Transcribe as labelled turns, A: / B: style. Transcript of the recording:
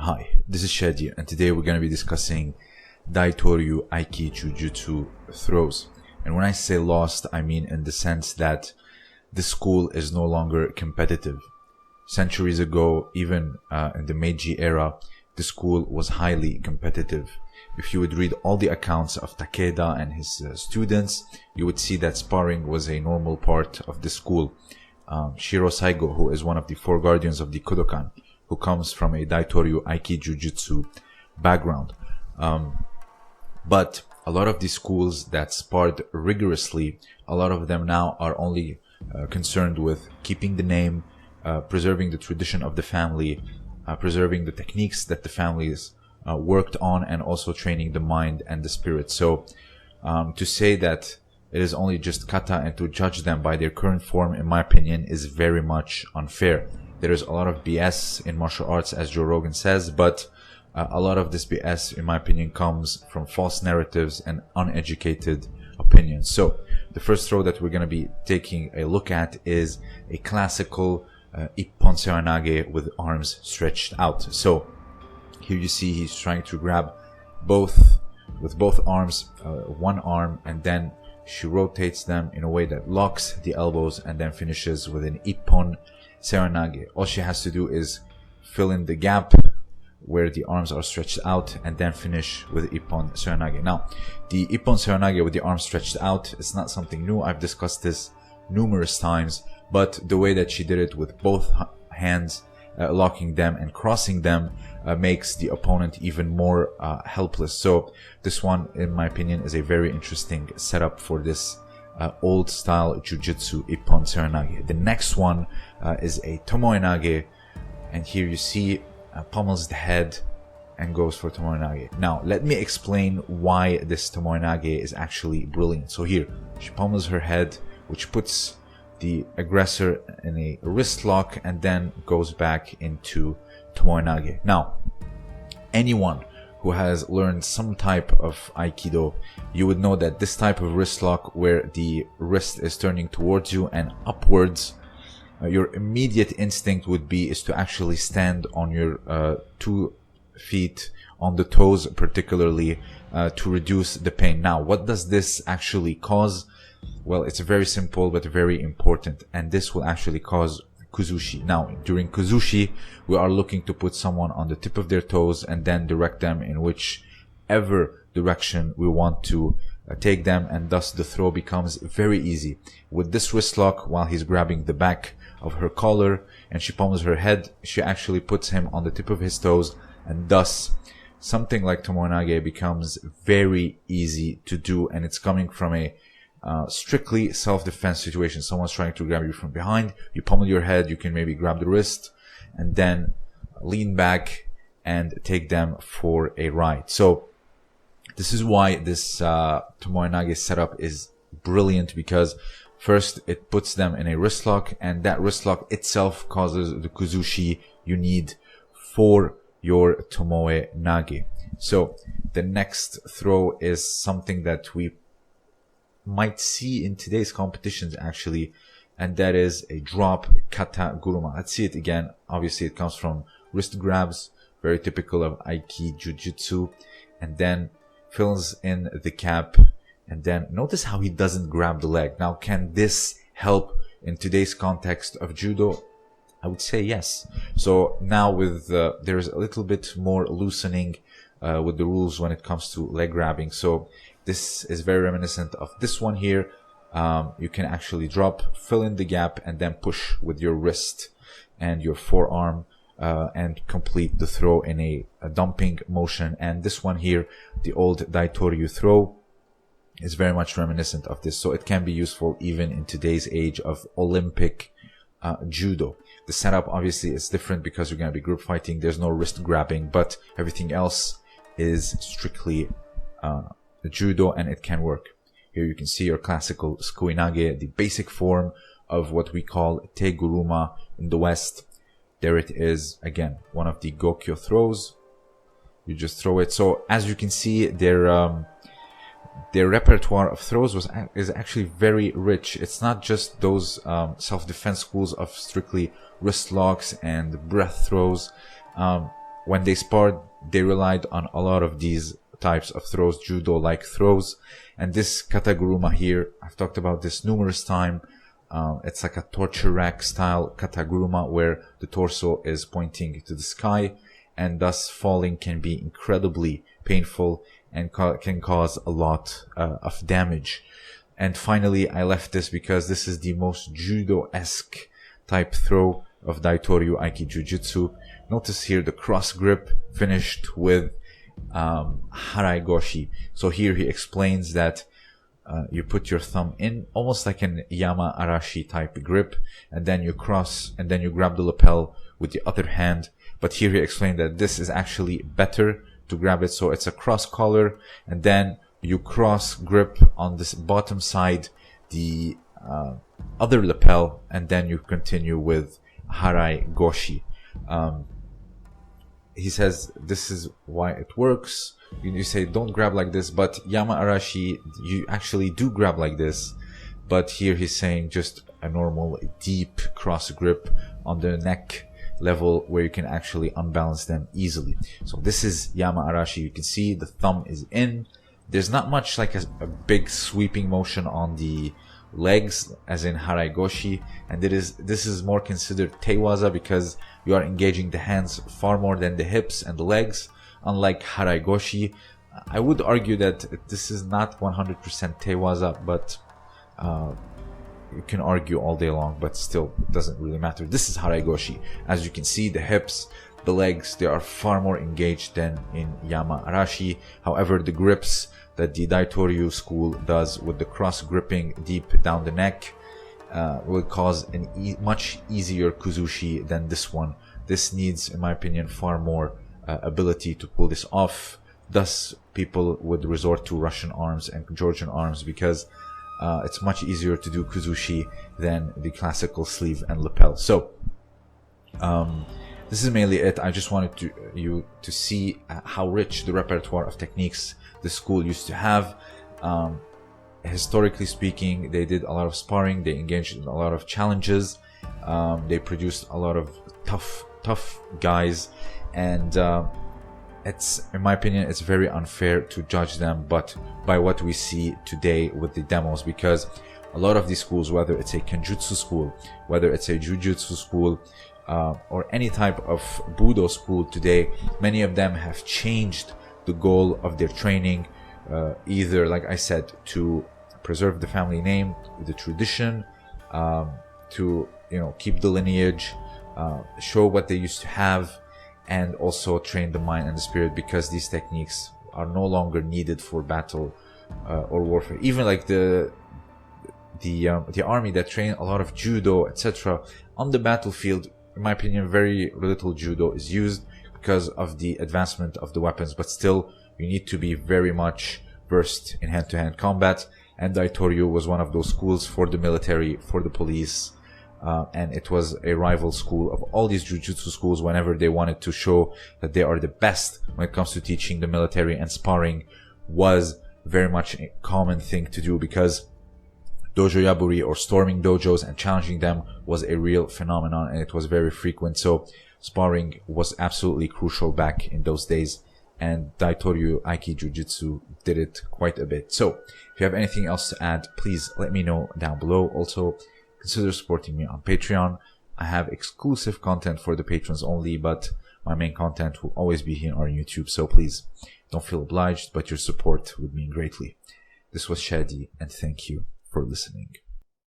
A: Hi, this is Shadi, and today we're going to be discussing Daito Aikijujutsu throws. And when I say lost, I mean in the sense that the school is no longer competitive. Centuries ago, even in the Meiji era, the school was highly competitive. If you would read all the accounts of Takeda and his students, you would see that sparring was a normal part of the school. Shiro Saigo, who is one of the four guardians of the Kodokan, who comes from a Daito Aikijujutsu background. But a lot of the schools that sparred rigorously, a lot of them now are only concerned with keeping the name, preserving the tradition of the family, preserving the techniques that the families worked on, and also training the mind and the spirit. So to say that it is only just kata and to judge them by their current form, in my opinion, is very much unfair. There is a lot of BS in martial arts, as Joe Rogan says, but a lot of this BS, in my opinion, comes from false narratives and uneducated opinions. So the first throw that we're going to be taking a look at is a classical Ippon Seoinage with arms stretched out. So here you see he's trying to grab with both arms, one arm, and then she rotates them in a way that locks the elbows and then finishes with an Ippon Seoinage. All she has to do is fill in the gap where the arms are stretched out and then finish with Ippon Seoinage. Now, the Ippon Seoinage with the arms stretched out is not something new. I've discussed this numerous times, but the way that she did it with both hands, locking them and crossing them, makes the opponent even more helpless. So this one, in my opinion, is a very interesting setup for this old style Jujutsu Ippon Seoinage. The next one is a Tomoe Nage, and here you see pummels the head and goes for Tomoe Nage. Now let me explain why this Tomoe Nage is actually brilliant. So here she pummels her head, which puts the aggressor in a wrist lock and then goes back into Tomoe Nage. Now, anyone who has learned some type of Aikido, you would know that this type of wrist lock where the wrist is turning towards you and upwards, your immediate instinct would be is to actually stand on your 2 feet, on the toes particularly, to reduce the pain. Now, what does this actually cause? Well, it's very simple but very important, and this will actually cause Kuzushi. Now, during Kuzushi, we are looking to put someone on the tip of their toes and then direct them in whichever direction we want to take them, and thus the throw becomes very easy. With this wrist lock, while he's grabbing the back of her collar and she pummels her head, she actually puts him on the tip of his toes, and thus something like Tomoe Nage becomes very easy to do, and it's coming from a strictly self-defense situation. Someone's trying to grab you from behind, you pummel your head, you can maybe grab the wrist and then lean back and take them for a ride. So this is why this Tomoe Nage setup is brilliant, because first it puts them in a wrist lock, and that wrist lock itself causes the Kuzushi you need for your Tomoe Nage. So the next throw is something that we might see in today's competitions actually, and that is a drop Katakuruma. Let's see it again. Obviously it comes from wrist grabs, very typical of Aikijujutsu, and then fills in the cap, and then notice how he doesn't grab the leg. Now, can this help in today's context of judo? I would say yes. So now with there's a little bit more loosening with the rules when it comes to leg grabbing. So this is very reminiscent of this one here. You can actually drop, fill in the gap, and then push with your wrist and your forearm and complete the throw in a dumping motion. And this one here, the old Daito throw, is very much reminiscent of this. So it can be useful even in today's age of Olympic judo. The setup obviously is different because you're going to be group fighting. There's no wrist grabbing, but everything else is strictly judo, and it can work. Here you can see your classical Sukuinage, the basic form of what we call Teguruma in the West. There it is again, one of the Gokyo throws. You just throw it. So as you can see, their repertoire of throws is actually very rich. It's not just those self-defense schools of strictly wrist locks and breath throws. when they sparred, they relied on a lot of these types of throws, judo-like throws. And this Katakuruma here, I've talked about this numerous times. It's like a torture rack style Katakuruma where the torso is pointing to the sky, and thus falling can be incredibly painful and can cause a lot of damage. And finally, I left this because this is the most judo-esque type throw of Daito Aikijujutsu. Notice here the cross grip finished with harai goshi. So here he explains that you put your thumb in almost like an yama arashi type grip, and then you cross, and then you grab the lapel with the other hand. But here he explained that this is actually better to grab it. So it's a cross collar, and then you cross grip on this bottom side the other lapel, and then you continue with harai goshi. He says this is why it works. You say don't grab like this, but yama arashi, you actually do grab like this. But here he's saying just a normal deep cross grip on the neck level where you can actually unbalance them easily. So this is yama arashi. You can see the thumb is in. There's not much like a big sweeping motion on the legs as in harai goshi, and this is more considered teiwaza because you are engaging the hands far more than the hips and the legs, unlike harai goshi. I would argue that this is not 100% teiwaza, but you can argue all day long, but still it doesn't really matter. This is harai goshi. As you can see, the hips, the legs, they are far more engaged than in yama arashi. However, the grips that the Daito school does with the cross gripping deep down the neck will cause a much easier Kuzushi than this one. This needs, in my opinion, far more ability to pull this off. Thus, people would resort to Russian arms and Georgian arms because it's much easier to do Kuzushi than the classical sleeve and lapel. So, this is mainly it. I just wanted you to see how rich the repertoire of techniques the school used to have. Historically speaking, they did a lot of sparring, they engaged in a lot of challenges, they produced a lot of tough guys, and it's, in my opinion, it's very unfair to judge them but by what we see today with the demos, because a lot of these schools, whether it's a Kenjutsu school, whether it's a Jujutsu school, or any type of Budo school today, many of them have changed the goal of their training, either, like I said, to preserve the family name, the tradition, to keep the lineage, show what they used to have, and also train the mind and the spirit, because these techniques are no longer needed for battle or warfare. Even like the army that train a lot of judo, etc., on the battlefield, in my opinion, very little judo is used because of the advancement of the weapons, but still you need to be very much versed in hand-to-hand combat, and Daito was one of those schools for the military, for the police, and it was a rival school of all these jujutsu schools whenever they wanted to show that they are the best when it comes to teaching the military, and sparring was very much a common thing to do because dojo yaburi, or storming dojos and challenging them, was a real phenomenon, and it was very frequent. So sparring was absolutely crucial back in those days, and Daito Aikijujutsu did it quite a bit. So if you have anything else to add, please let me know down below. Also, consider supporting me on Patreon. I have exclusive content for the patrons only, but my main content will always be here on YouTube. So please don't feel obliged, but your support would mean greatly. This was Shadi, and thank you for listening.